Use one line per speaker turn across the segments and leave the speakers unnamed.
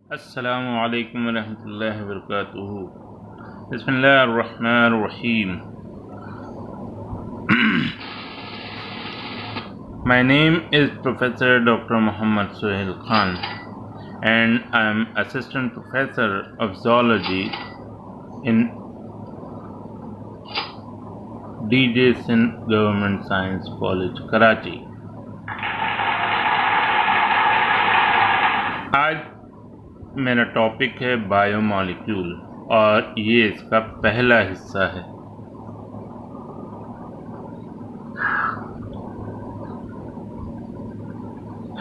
अस्सलामु अलैकुम वरहमतुल्लाहि वबरकातुहू। बिस्मिल्लाहिर्रहमानिर्रहीम। My name is Professor Dr. Muhammad Suhail Khan and I am Assistant Professor of Zoology in DJ Sindh Government Science College, Karachi। आज मेरा topic है biomolecule और ये इसका पहला हिस्सा है।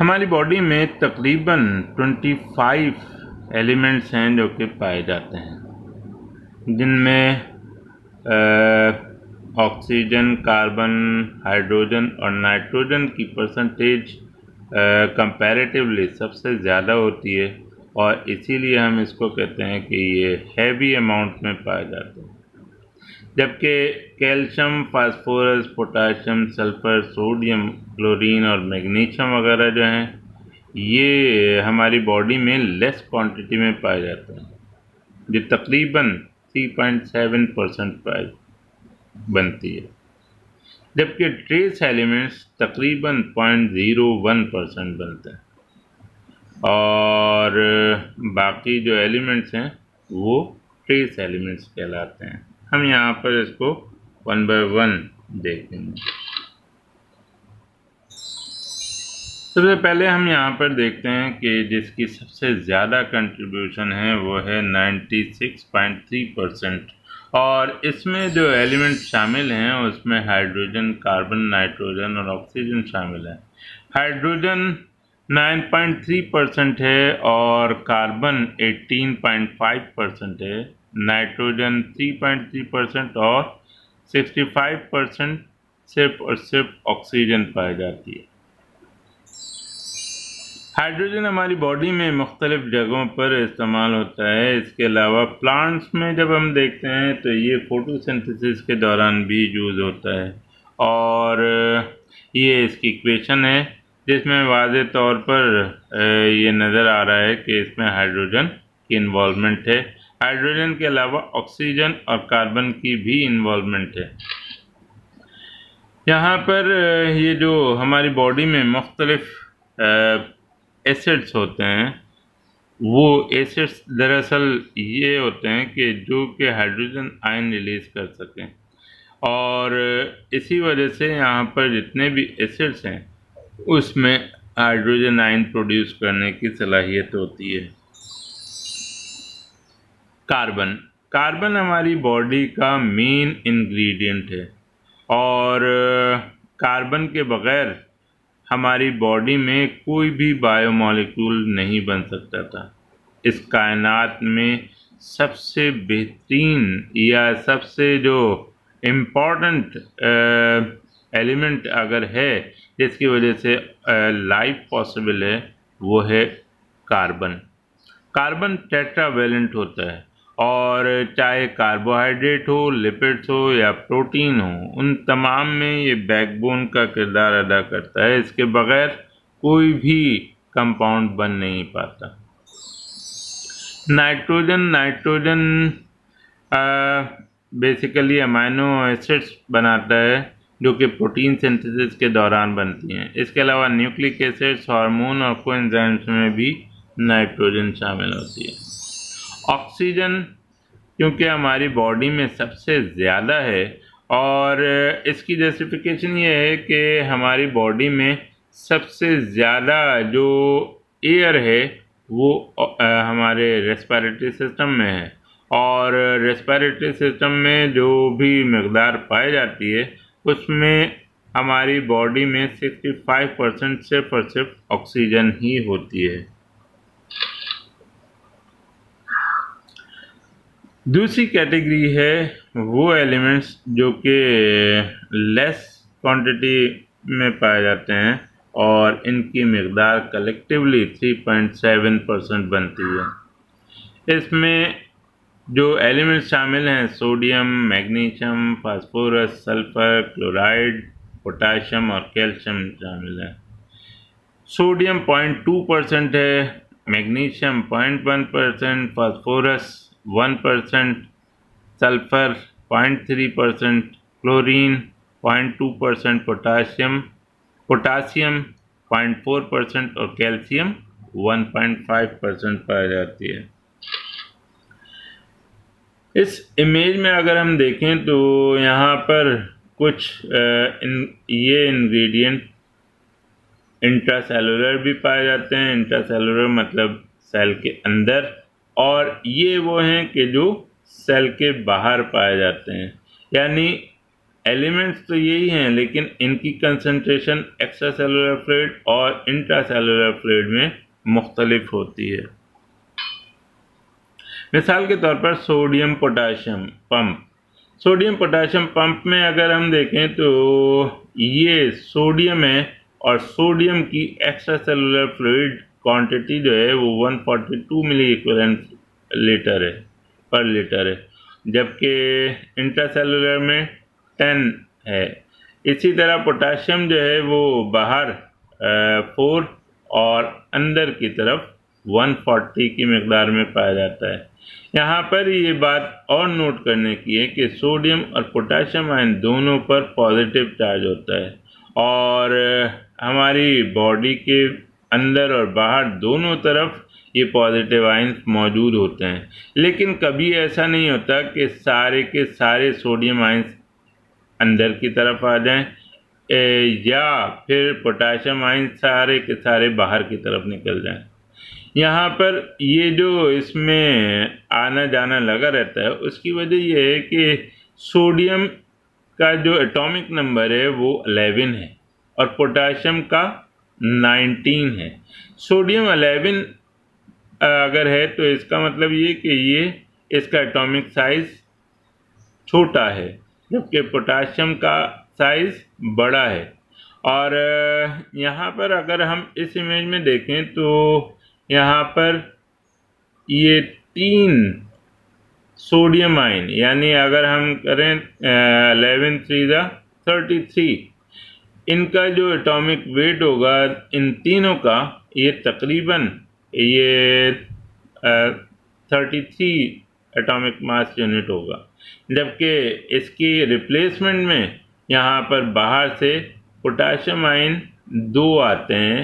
हमारी बॉडी में तकरीबन 25 एलिमेंट्स हैं जो कि पाए जाते हैं, जिनमें ऑक्सीजन, कार्बन, हाइड्रोजन और नाइट्रोजन की परसेंटेज कंपैरेटिवली सबसे ज़्यादा होती है और इसीलिए हम इसको कहते हैं कि ये हैवी अमाउंट में पाए जाते हैं। जबकि calcium, phosphorus, potassium, sulphur, sodium, chlorine और मैग्नीशियम वगैरह जो हैं ये हमारी बॉडी में लेस क्वांटिटी में पाए जाते हैं, जो तकरीबन 3.7% बनती है, जबकि ट्रेस एलिमेंट्स तकरीबन 0.01% बनते हैं और बाकी जो एलिमेंट्स हैं वो ट्रेस एलिमेंट्स कहलाते हैं। हम यहाँ पर इसको 1 by 1 देखेंगे। सबसे पहले हम यहाँ पर देखते हैं कि जिसकी सबसे ज़्यादा कंट्रीब्यूशन है वो है 96.3% और इसमें जो एलिमेंट शामिल हैं उसमें हाइड्रोजन, कार्बन, नाइट्रोजन और ऑक्सीजन शामिल है। हाइड्रोजन 9.3% है और कार्बन 18.5% है, नाइट्रोजन 3.3% और 65% सिर्फ और सिर्फ ऑक्सीजन पाई जाती है। हाइड्रोजन हमारी बॉडी में मुख्तलिफ जगहों पर इस्तेमाल होता है। इसके अलावा प्लांट्स में जब हम देखते हैं तो ये फोटोसिंथेसिस के दौरान भी यूज़ होता है और ये इसकी इक्वेशन है जिसमें वाज़ेह तौर पर ये नज़र आ रहा है कि इसमें हाइड्रोजन की इन्वॉल्वमेंट है। हाइड्रोजन के अलावा ऑक्सीजन और कार्बन की भी इन्वॉल्वमेंट है। यहाँ पर ये जो हमारी बॉडी में मुख्तलिफ एसिड्स होते हैं वो एसिड्स दरअसल ये होते हैं कि जो कि हाइड्रोजन आयन रिलीज़ कर सकें और इसी वजह से यहाँ पर जितने भी एसिड्स हैं उसमें हाइड्रोजन आयन प्रोड्यूस करने की सलाहियत होती है। कार्बन हमारी बॉडी का मेन इंग्रेडिएंट है और कार्बन के बग़ैर हमारी बॉडी में कोई भी बायोमॉलिक्यूल नहीं बन सकता था। इस कायनात में सबसे बेहतरीन या सबसे जो इम्पॉर्टेंट एलिमेंट अगर है जिसकी वजह से लाइफ पॉसिबल है वो है कार्बन। कार्बन टेट्रावेलेंट होता है और चाहे कार्बोहाइड्रेट हो, लिपिड्स हो या प्रोटीन हो, उन तमाम में ये बैकबोन का किरदार अदा करता है। इसके बगैर कोई भी कंपाउंड बन नहीं पाता। नाइट्रोजन बेसिकली अमाइनो एसिड्स बनाता है जो कि प्रोटीन सिंथेसिस के दौरान बनती हैं। इसके अलावा न्यूक्लिक एसिड्स, हार्मोन और कोएंजाइम्स में भी नाइट्रोजन शामिल होती है। ऑक्सीजन क्योंकि हमारी बॉडी में सबसे ज़्यादा है और इसकी जस्टिफिकेशन ये है कि हमारी बॉडी में सबसे ज़्यादा जो एयर है वो हमारे रेस्पिरेटरी सिस्टम में है और रेस्पिरेटरी सिस्टम में जो भी मकदार पाई जाती है उसमें हमारी बॉडी में 65% सिर्फ और सिर्फ ऑक्सीजन ही होती है। दूसरी कैटेगरी है वो एलिमेंट्स जो कि लेस क्वांटिटी में पाए जाते हैं और इनकी मकदार कलेक्टिवली 3.7% बनती है। इसमें जो एलिमेंट्स शामिल हैं sodium, magnesium, phosphorus, sulphur, chloride, potassium और कैल्शियम शामिल हैं। सोडियम 0.2% है magnesium 0.1%, phosphorus 1%, sulphur 0.3%, chlorine 0.2%, potassium 0.4% और कैल्शियम 1.5% पाई जाती है। इस इमेज में अगर हम देखें तो यहाँ पर कुछ ये इंग्रेडिएंट इंट्रासेलुलर भी पाए जाते हैं। इंट्रासेलुलर मतलब सेल के अंदर, और ये वो हैं कि जो सेल के बाहर पाए जाते हैं। यानी एलिमेंट्स तो यही हैं, लेकिन इनकी कंसंट्रेशन एक्स्ट्रा सेलुलर फ्लूइड और इंट्रासेलुलर फ्लूइड में मुख्तलिफ होती है। मिसाल के तौर पर sodium potassium pump. Sodium potassium pump में अगर हम देखें तो ये सोडियम है, और सोडियम की एक्स्ट्रा सेलुलर फ्लूइड क्वांटिटी जो है वो 142 मिली इक्विवेलेंट लीटर है पर लीटर है, जबकि इंट्रासेलुलर में 10 है। इसी तरह पोटाशियम जो है वो बाहर 4 और अंदर की तरफ 140 की मिकदार में पाया जाता है। यहाँ पर ये बात और नोट करने की है कि सोडियम और पोटाशियम आयन दोनों पर पॉजिटिव चार्ज होता है, और हमारी बॉडी के अंदर और बाहर दोनों तरफ ये पॉजिटिव आयन्स मौजूद होते हैं। लेकिन कभी ऐसा नहीं होता कि सारे के सारे सोडियम आयन्स अंदर की तरफ आ जाएं, या फिर पोटाशियम आयन सारे के सारे बाहर की तरफ निकल जाएं। यहाँ पर ये जो इसमें आना जाना लगा रहता है, उसकी वजह ये है कि सोडियम का जो एटॉमिक नंबर है वो 11 है और पोटाशियम का 19 है। सोडियम 11 अगर है तो इसका मतलब ये कि ये इसका एटॉमिक साइज छोटा है, जबकि पोटाशियम का साइज बड़ा है। और यहाँ पर अगर हम इस इमेज में देखें तो यहाँ पर ये 3 सोडियम आयन, यानी अगर हम करें 11 3 33, इनका जो एटॉमिक वेट होगा इन तीनों का ये तकरीबन ये 33 एटॉमिक मास यूनिट होगा, जबकि इसकी रिप्लेसमेंट में यहाँ पर बाहर से पोटाशियम आयन 2 आते हैं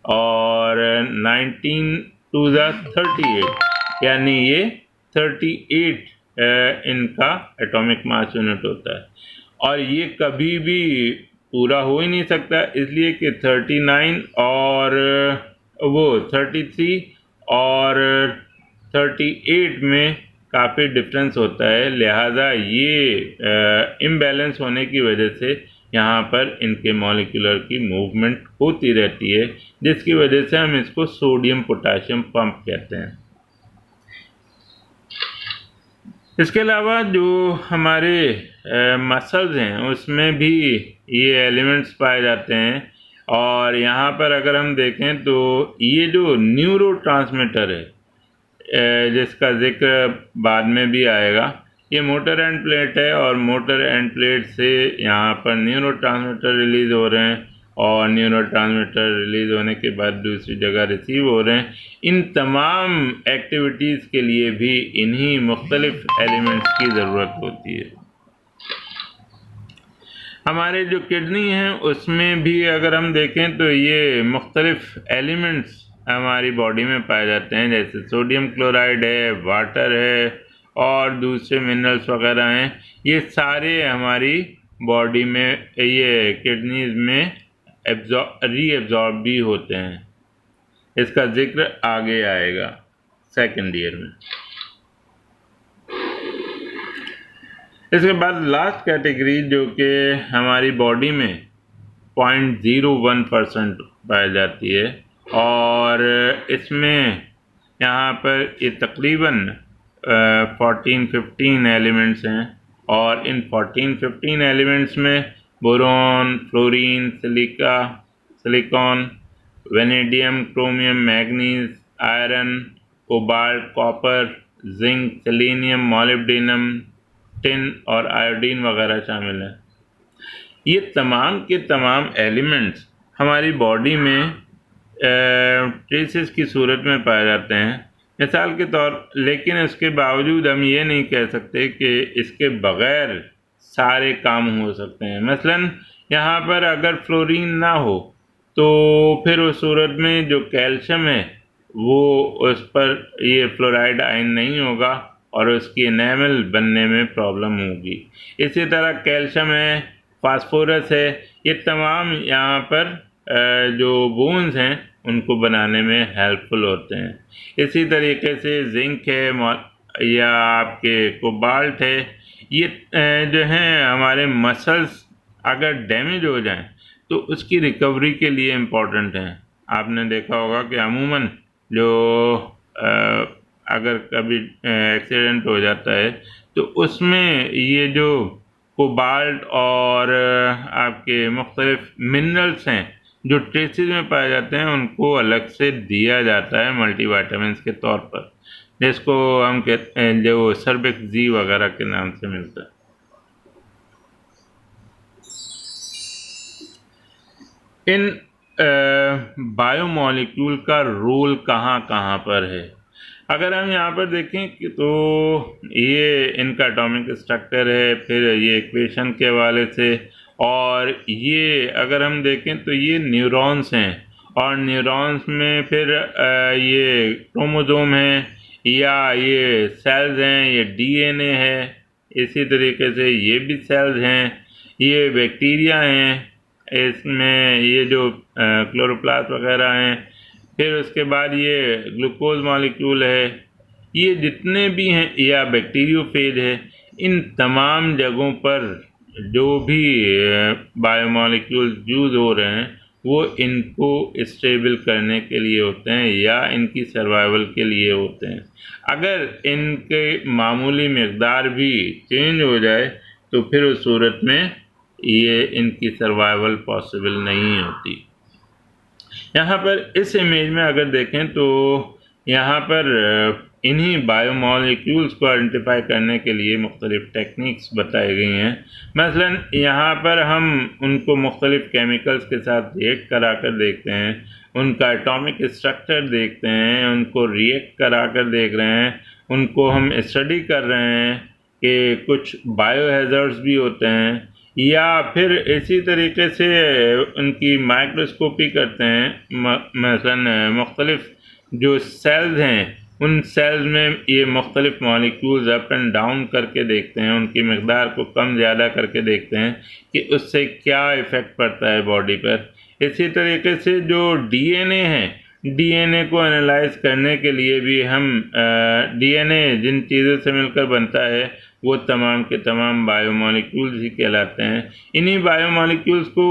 और 19 2 38, यानी ये 38 इनका एटॉमिक मास यूनिट होता है। और ये कभी भी पूरा हो ही नहीं सकता, इसलिए कि 39 और वो 33 और 38 में काफ़ी डिफरेंस होता है। लिहाजा ये इम्बैलेंस होने की वजह से यहाँ पर इनके मॉलिक्यूलर की मूवमेंट होती रहती है, जिसकी वजह से हम इसको सोडियम पोटाशियम पंप कहते हैं। इसके अलावा जो हमारे मसल्स हैं उसमें भी ये एलिमेंट्स पाए जाते हैं, और यहाँ पर अगर हम देखें तो ये जो न्यूरोट्रांसमीटर है जिसका जिक्र बाद में भी आएगा, ये मोटर एंड प्लेट है, और मोटर एंड प्लेट से यहाँ पर न्यूरोट्रांसमीटर रिलीज़ हो रहे हैं, और न्यूरोट्रांसमीटर रिलीज़ होने के बाद दूसरी जगह रिसीव हो रहे हैं। इन तमाम एक्टिविटीज़ के लिए भी इन्हीं मुख्तलिफ एलिमेंट्स की ज़रूरत होती है। हमारे जो किडनी हैं उसमें भी अगर हम देखें तो ये मुख्तलिफ एलिमेंट्स हमारी बॉडी में पाए जाते हैं, जैसे सोडियम क्लोराइड है, वाटर है और दूसरे मिनरल्स वगैरह हैं। ये सारे हमारी बॉडी में ये किडनीज में रीएब्जॉर्ब भी होते हैं। इसका जिक्र आगे आएगा सेकेंड ईयर में। इसके बाद लास्ट कैटेगरी जो कि हमारी बॉडी में 0.01% पाई जाती है, और इसमें यहाँ पर ये तकरीबन 14-15 एलिमेंट्स हैं, और इन 14-15 एलिमेंट्स में boron, fluorine, silicon, vanadium, chromium, manganese, iron, cobalt, copper, zinc, selenium, molybdenum, tin और आयोडीन वगैरह शामिल हैं। ये तमाम के तमाम एलिमेंट्स हमारी बॉडी में ट्रेसेस की सूरत में पाए जाते हैं मिसाल के तौर, लेकिन उसके बावजूद हम ये नहीं कह सकते कि इसके बग़ैर सारे काम हो सकते हैं। मसलन यहाँ पर अगर फ्लोरीन ना हो तो फिर उस सूरत में जो कैल्शियम है वो उस पर ये फ्लोराइड आयन नहीं होगा और उसकी एनेमल बनने में प्रॉब्लम होगी। इसी तरह कैल्शियम है, फास्फोरस है, ये तमाम यहाँ पर जो बोन्स हैं उनको बनाने में हेल्पफुल होते हैं। इसी तरीके से जिंक है या आपके कोबाल्ट है, ये जो हैं हमारे मसल्स अगर डैमेज हो जाएं तो उसकी रिकवरी के लिए इम्पोर्टेंट हैं। आपने देखा होगा कि अमूमन जो अगर कभी एक्सीडेंट हो जाता है तो उसमें ये जो कोबाल्ट और आपके मुख्तलिफ मिनरल्स हैं जो ट्रेसेस में पाए जाते हैं उनको अलग से दिया जाता है मल्टीविटामिन्स के तौर पर, जिसको हम कहते हैं जो सर्बिक जी वगैरह के नाम से मिलता है। इन बायोमॉलिक्यूल का रोल कहाँ कहाँ पर है, अगर हम यहाँ पर देखें कि तो ये इनका एटॉमिक स्ट्रक्चर है, फिर ये इक्वेशन के हवाले से, और ये अगर हम देखें तो ये न्यूरॉन्स हैं और न्यूरॉन्स में फिर ये क्रोमोसोम है या ये सेल्स हैं, ये डीएनए है, इसी तरीके से ये भी सेल्स हैं, ये बैक्टीरिया हैं, इसमें ये जो क्लोरोप्लास्ट वगैरह हैं, फिर उसके बाद ये ग्लूकोज मॉलिक्यूल है, ये जितने भी हैं या बैक्टीरियोफेज है, इन तमाम जगहों पर जो भी बायोमॉलिक्यूल्स यूज़ हो रहे हैं वो इनको स्टेबल करने के लिए होते हैं या इनकी सर्वाइवल के लिए होते हैं। अगर इनके मामूली मकदार भी चेंज हो जाए तो फिर उस सूरत में ये इनकी सर्वाइवल पॉसिबल नहीं होती। यहाँ पर इस इमेज में अगर देखें तो यहाँ पर इन्हीं बायोमॉलिक्यूल्स को आइडेंटिफाई करने के लिए मुख्तलिफ टेक्निक्स बताई गई हैं। मसलन यहाँ पर हम उनको मुख्तलिफ केमिकल्स के साथ रिएक्ट करा कर देखते हैं, उनका एटॉमिक स्ट्रक्चर देखते हैं, उनको रिएक्ट करा कर देख रहे हैं, उनको हम स्टडी कर रहे हैं कि कुछ बायोहैज़र्ड्स भी होते हैं, या फिर इसी तरीके से उनकी माइक्रोस्कोपी करते हैं। मसलन मुख्तलिफ जो सेल्स हैं उन सेल्स में ये मुख्तलिफ मॉलिक्यूल्स अप एंड डाउन करके देखते हैं, उनकी मकदार को कम ज़्यादा करके देखते हैं कि उससे क्या इफ़ेक्ट पड़ता है बॉडी पर। इसी तरीके से जो डीएनए है, डीएनए को एनालाइज करने के लिए भी हम डीएनए जिन चीज़ों से मिलकर बनता है वो तमाम के तमाम बायोमॉलिक्यूल्स ही कहलाते हैं। इन्हीं बायोमॉलिक्यूल्स को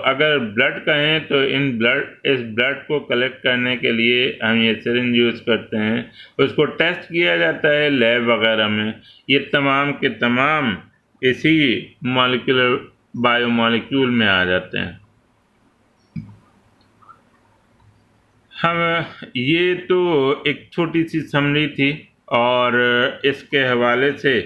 अगर ब्लड कहें तो इस ब्लड को कलेक्ट करने के लिए हम ये सिरिंज यूज़ करते हैं, उसको टेस्ट किया जाता है लैब वगैरह में। ये तमाम के तमाम इसी मॉलिक्यूलर बायोमॉलिक्यूल में आ जाते हैं। हम ये तो एक छोटी सी समरी थी और इसके हवाले से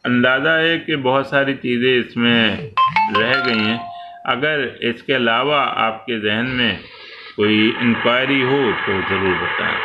अंदाज़ा है कि बहुत सारी चीज़ें इसमें रह गई हैं। अगर इसके अलावा आपके जहन में कोई इंक्वायरी हो तो ज़रूर बताएं।